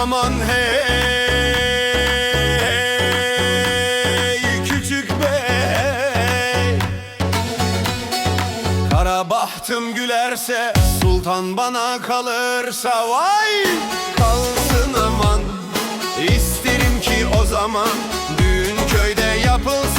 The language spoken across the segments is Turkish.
Aman hey küçük bey, kara bahtım gülerse, sultan bana kalırsa vay kalsın aman. İsterim ki o zaman düğün köyde yapılsın,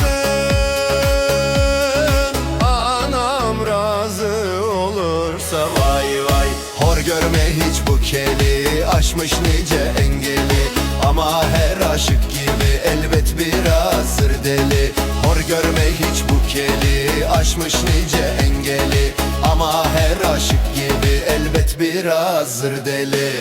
anam razı olursa vay vay. Hor görme hiç bu keli, aşmış nice engeli, ama her aşık gibi elbet birazdır deli. Hor görme hiç bu keli, aşmış nice engeli, ama her aşık gibi elbet birazdır deli.